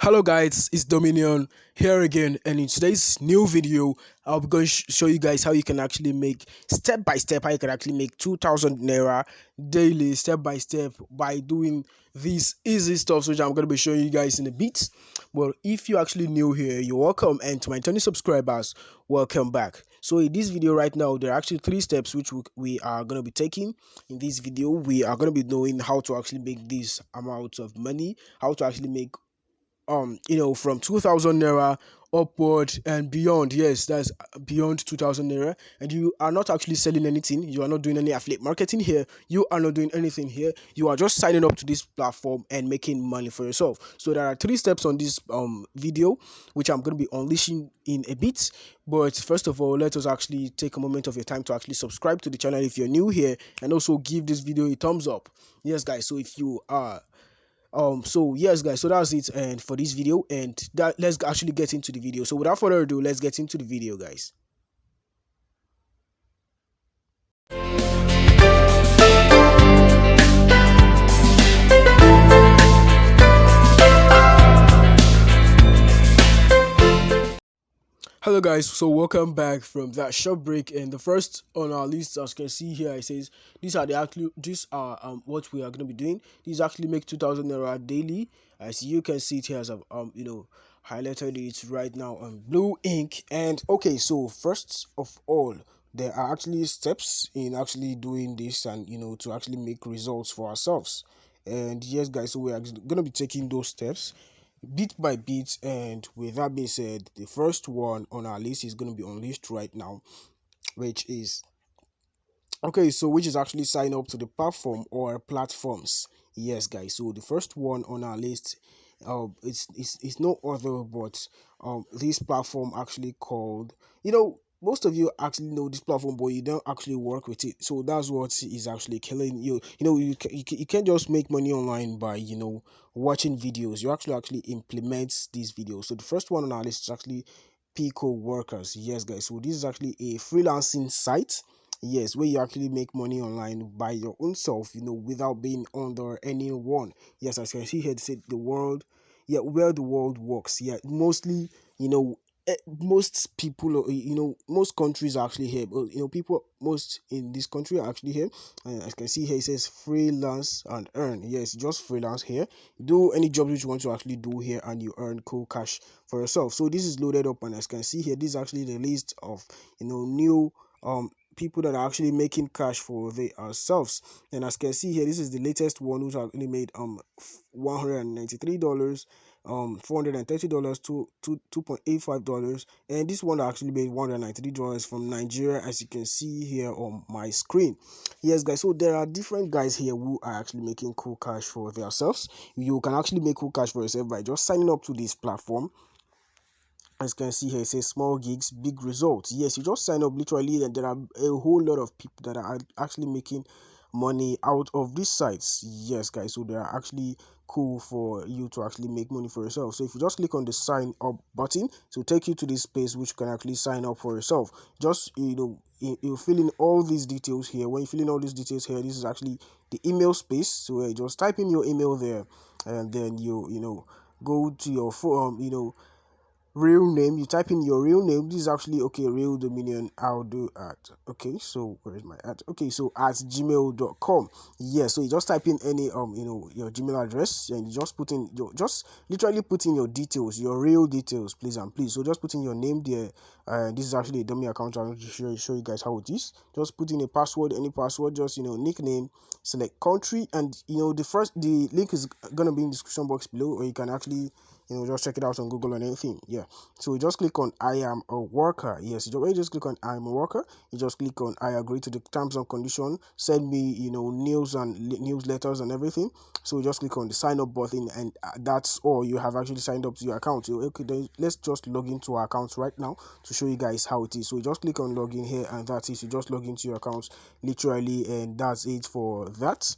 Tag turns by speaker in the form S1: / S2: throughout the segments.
S1: Hello guys, it's Dominion here again, and in today's new video I'll be going to show you guys how you can actually make step by step how you can actually make 2000 naira daily step by step by doing these easy stuff which I'm going to be showing you guys in a bit. Well, if you're actually new here, you're welcome, and to my 20 subscribers, welcome back. So in this video right now, there are actually three steps which we are going to be taking. In this video, we are going to be knowing how to actually make this amount of money, how to actually make from 2000 naira upward and beyond. Yes, that's beyond 2000 naira, and you are not actually selling anything. You are not doing any affiliate marketing here. You are not doing anything here. You are just signing up to this platform and making money for yourself. So there are three steps on this video which I'm going to be unleashing in a bit. But first of all, let us actually take a moment of your time to actually subscribe to the channel if you're new here, and also give this video a thumbs up. Yes guys, so if you are so yes guys, so that's it and for this video, and that let's actually get into the video. So without further ado, let's get into the video, guys. Hello guys, so welcome back from that short break, and the first on our list, as you can see here, it says these are what we are going to be doing. These actually make 2000 naira daily. As you can see it here, as I've highlighted it right now on blue ink. And okay, so first of all, there are actually steps in actually doing this, and to actually make results for ourselves. And yes guys, so we are going to be taking those steps bit by bit. And with that being said, the first one on our list is going to be unleashed right now, which is which is actually sign up to the platform or platforms. Yes guys, so the first one on our list, it's no other but this platform actually called, most of you actually know this platform, but you don't actually work with it. So that's what is actually killing you. You can't just make money online by watching videos. You actually implement these videos. So the first one on our list is actually Pico Workers. Yes guys, so this is actually a freelancing site. Yes, where you actually make money online by your own self, without being under anyone. Yes, as you can see here, it said the world, yeah, where the world works. Yeah, mostly, most people, most countries are actually here, but people most in this country are actually here. And as you can see here, it says freelance and earn. Yes, just freelance here. Do any job which you want to actually do here, and you earn cool cash for yourself. So this is loaded up, and as you can see here, this is actually the list of new people that are actually making cash for themselves. And as you can see here, this is the latest one, who's actually made $193, $430 to $2.85, and this one actually made $193 from Nigeria, as you can see here on my screen. Yes guys, so there are different guys here who are actually making cool cash for themselves. You can actually make cool cash for yourself by just signing up to this platform. As you can see here, it says small gigs, big results. Yes, you just sign up literally, and there are a whole lot of people that are actually making money out of these sites. Yes guys, so they are actually cool for you to actually make money for yourself. So if you just click on the sign up button, it will take you to this space which you can actually sign up for yourself. Just you fill in all these details here. When you fill in all these details here, this is actually the email space. So you just type in your email there, and then you go to your phone, real name. You type in your real name. This is actually realdominionaudu at, so where is my at? So at gmail.com. So you just type in any your Gmail address, and you just put in just literally put in your details, your real details, please and please. So just put in your name there. This is actually a dummy account. I'm going to show you guys how it is. Just put in a password, any password, just nickname, select country, and the link is gonna be in the description box below, or you can actually just check it out on Google or anything. So you just click on I am a worker. Yes, you just click on I am a worker. You just click on I agree to the terms and condition. Send me news and newsletters and everything. So you just click on the sign up button, and that's all. You have actually signed up to your account. So then let's just log into our account right now to show you guys how it is. So you just click on login here, and that's it. You just log into your account literally, and that's it for that.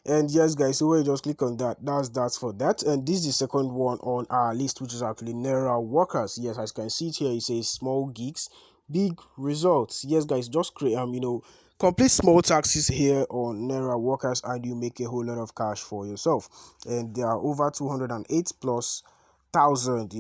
S1: And yes guys, so when you just click on that's for that. And this is the second one on our list, which is actually Naira Workers. Yes, as you can see it here, it says small gigs, big results. Yes guys, just complete small taxes here on Naira workers and you make a whole lot of cash for yourself. And there are over 208 plus thousand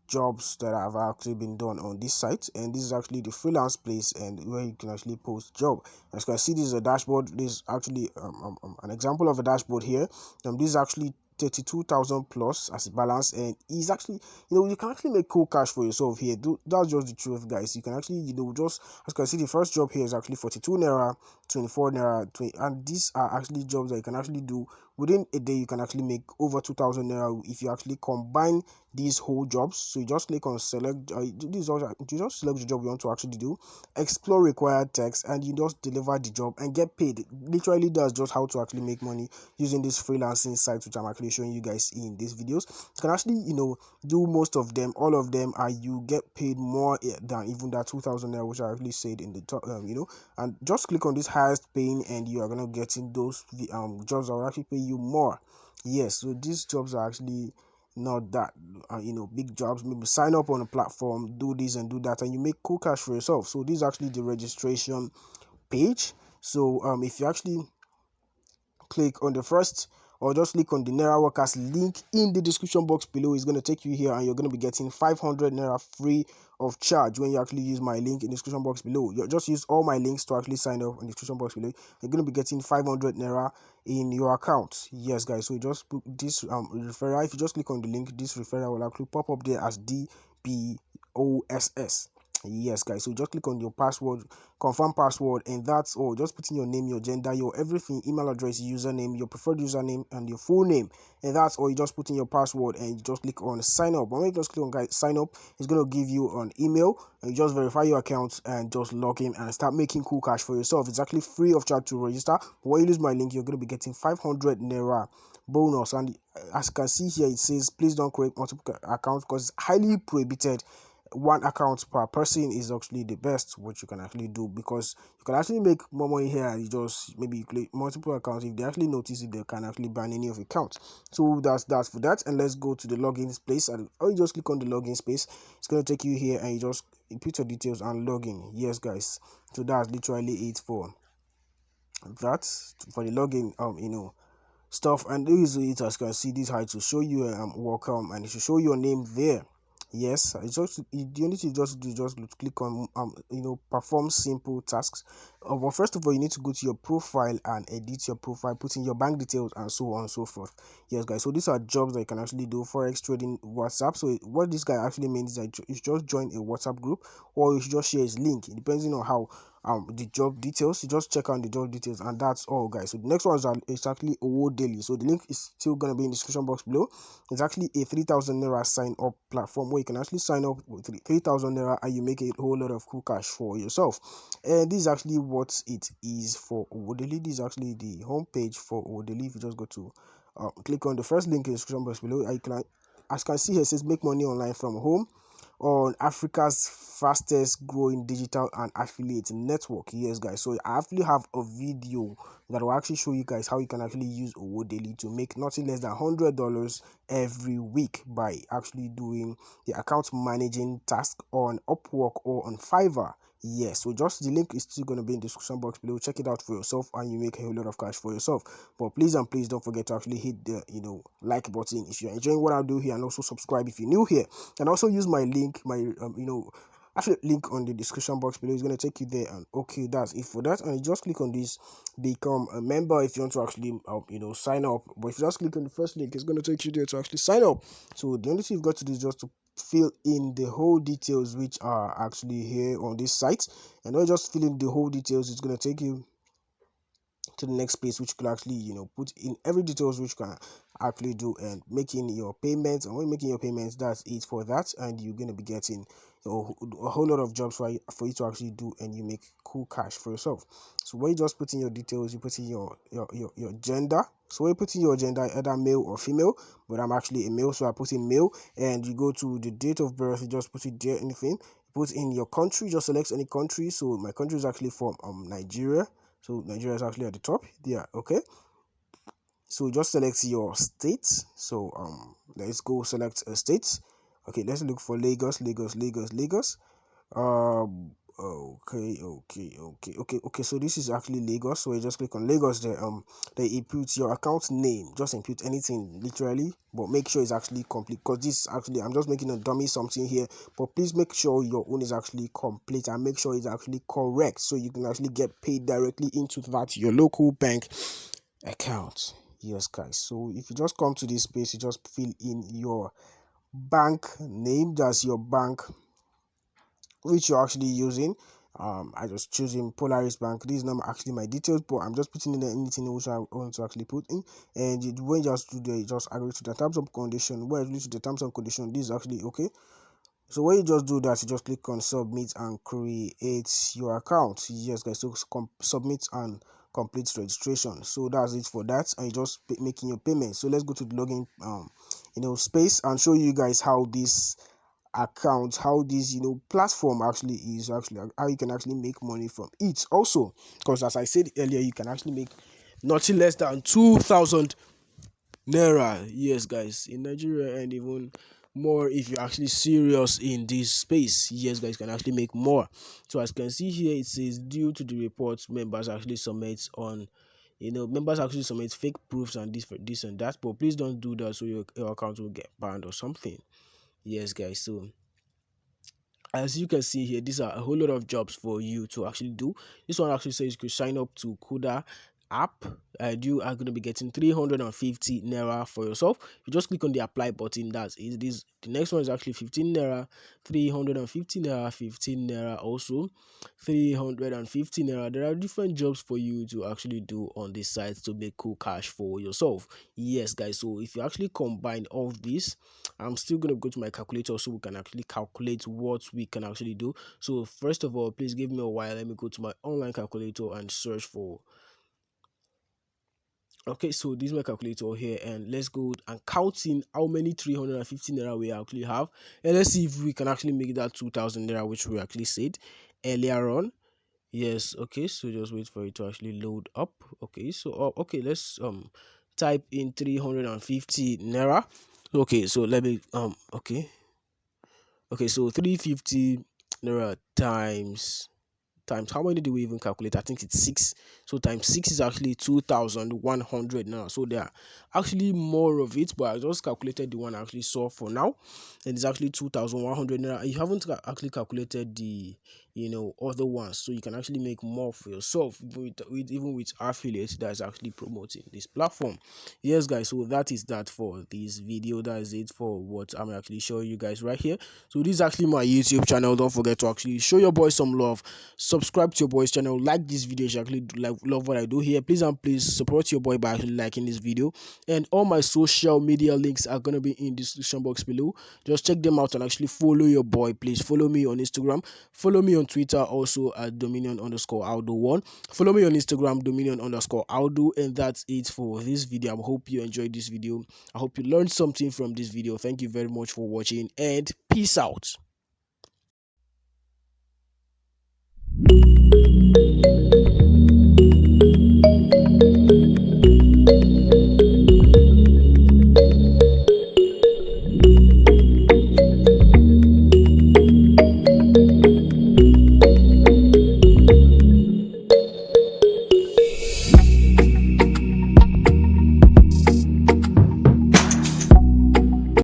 S1: jobs that have actually been done on this site, and this is actually the freelance place and where you can actually post job. As you can see, this is a dashboard. This is actually an example of a dashboard here. This is actually 32,000 plus as a balance, and is actually you can actually make cool cash for yourself here. That's just the truth, guys. You can actually just, as you can see, the first job here is actually 42 naira, 24 naira, 20, and these are actually jobs that you can actually do within a day. You can actually make over 2,000 naira if you actually combine these whole jobs. So you just click on select, you just select the job you want to actually do, explore required text, and you just deliver the job and get paid. Literally, that's just how to actually make money using this freelancing site, which I'm actually showing you guys in these videos. You can actually do most of them, all of them, and you get paid more than even that 2,000 naira, which I actually said in the top. And just click on this highest paying, and you are gonna get in those jobs that will actually pay you more. Yes, so these jobs are actually not that big jobs. Maybe sign up on a platform, do this and do that, and you make cool cash for yourself. So this is actually the registration page. So if you actually click on the first, or just click on the Naira Workers link in the description box below, it's going to take you here, and you're going to be getting 500 Naira free of charge when you actually use my link in the description box below. You just use all my links to actually sign up in the description box below. You're going to be getting 500 Naira in your account. Yes, guys. So you just put this referral. If you just click on the link, this referral will actually pop up there as DPOSS. Yes, guys. So just click on your password, confirm password, and that's all. Just put in your name, your gender, your everything, email address, username, your preferred username, and your full name, and that's all. You just put in your password and you just click on sign up. When you just click on guys sign up, it's going to give you an email, and you just verify your account and just log in and start making cool cash for yourself. It's actually free of charge to register, but when you use my link, you're going to be getting 500 Naira bonus. And as you can see here, it says please don't create multiple accounts because it's highly prohibited. One account per person is actually the best what you can actually do, because you can actually make more money here. You just maybe you create multiple accounts. If they actually notice it, they can actually ban any of your accounts. So that's for that. And let's go to the login space, and or you just click on the login space. It's going to take you here, and you just input your details and log in. Yes, guys. So that's literally it for that, for the login stuff. And this is it. As you can see, this how to show you welcome, and it should show your name there. Yes, it's just the only thing you just do, just click on perform simple tasks. But first of all, you need to go to your profile and edit your profile, put in your bank details, and so on and so forth. Yes, guys. So these are jobs that you can actually do. Forex trading, WhatsApp. So what this guy actually means is that you should just join a WhatsApp group, or you should just share his link. It depends on how the job details. You just check out the job details, and that's all, guys. So the next one is exactly Audu daily. So the link is still going to be in the description box below. It's actually a 3,000 naira sign up platform where you can actually sign up with 3,000 naira and you make a whole lot of cool cash for yourself. And this is actually what it is for Audu daily. This is actually the homepage for Audu daily. If you just go to click on the first link in the description box below, as you can see here, it says make money online from home on Africa's fastest growing digital and affiliate network. Yes, guys. So I actually have a video that will actually show you guys how you can actually use Audu daily to make nothing less than $100 every week by actually doing the account managing task on Upwork or on Fiverr. Yes, so just the link is still going to be in the description box below. Check it out for yourself and you make a whole lot of cash for yourself. But please and please don't forget to actually hit the like button if you're enjoying what I do here, and also subscribe if you're new here, and also use my link, my actually link on the description box below. Is going to take you there. And okay, that's it for that. And you just click on this, become a member if you want to actually sign up. But if you just click on the first link, it's going to take you there to actually sign up. So the only thing you've got to do is just to fill in the whole details which are actually here on this site, and not just fill in the whole details. It's going to take you to the next page, which you can actually put in every details which you can actually do, and making your payments. And when making your payments, that's it for that. And you're going to be getting a whole lot of jobs for you to actually do, and you make cool cash for yourself. So when you just put in your details, you put in your gender. So when you put in your gender, either male or female, but I'm actually a male, so I put in male. And you go to the date of birth, you just put it there, anything. Put in your country, just select any country. So my country is actually from Nigeria. So Nigeria is actually at the top there. Okay, so just select your state. So let's go select a state. Okay, let's look for Lagos. Okay. So this is actually Lagos. So you just click on Lagos there. They input your account name. Just input anything literally, but make sure it's actually complete. Because this actually, I'm just making a dummy something here. But please make sure your own is actually complete and make sure it's actually correct, so you can actually get paid directly into that your local bank account. Yes, guys. So if you just come to this space, you just fill in your bank name. That's your bank which you're actually using. I just choosing Polaris Bank. This is not actually my details, but I'm just putting in anything which I want to actually put in. And when you just do the, just agree to the terms and condition. When you agree to the terms and condition, this is actually okay. So when you just do that, you just click on submit and create your account. Yes, guys. So submit and complete registration. So that's it for that, and you just making your payment. So let's go to the login space and show you guys how this account, how this platform actually is, actually how you can actually make money from it also. Because as I said earlier, you can actually make nothing less than 2,000 naira, yes guys, in Nigeria, and even more if you're actually serious in this space. Yes guys, can actually make more. So as you can see here, it says due to the report, members actually submit on members actually submit fake proofs and this and that, but please don't do that, so your account will get banned or something. Yes guys, so as you can see here, these are a whole lot of jobs for you to actually do. This one actually says you could sign up to Kuda app, and you are going to be getting 350 naira for yourself. You just click on the apply button. That's it. This the next one is actually 15 naira, 350 naira, 15 naira, also 350 naira. There are different jobs for you to actually do on this site to make cool cash for yourself. Yes guys, so if you actually combine all of this, I'm still going to go to my calculator so we can actually calculate what we can actually do. So first of all, please give me a while. Let me go to my online calculator and search for. Okay, so this is my calculator here, and let's go and count in how many 350 naira we actually have, and let's see if we can actually make that 2,000 naira, which we actually said earlier on. Yes, okay, so just wait for it to actually load up. Okay, so okay, let's type in 350 naira. Okay, so let me okay, so 350 naira times how many do we even calculate? I think it's 6. So times 6 is actually 2,100 now. So there are actually more of it, but I just calculated the one I actually saw for now, and it's actually 2,100 naira. You haven't actually calculated the other ones, so you can actually make more for yourself even with affiliates that's actually promoting this platform. Yes guys, so that is that for this video. That is it for what I'm actually showing you guys right here. So this is actually my YouTube channel. Don't forget to actually show your boys some love, subscribe to your boys channel, like this video if you actually love what I do here. Please and please support your boy by actually liking this video, and all my social media links are going to be in the description box below. Just check them out and actually follow your boy. Please follow me on Instagram, follow me on Twitter also at dominion_audu1, follow me on Instagram dominion_audu, and that's it for this video. I hope you enjoyed this video. I hope you learned something from this video. Thank you very much for watching, and peace out.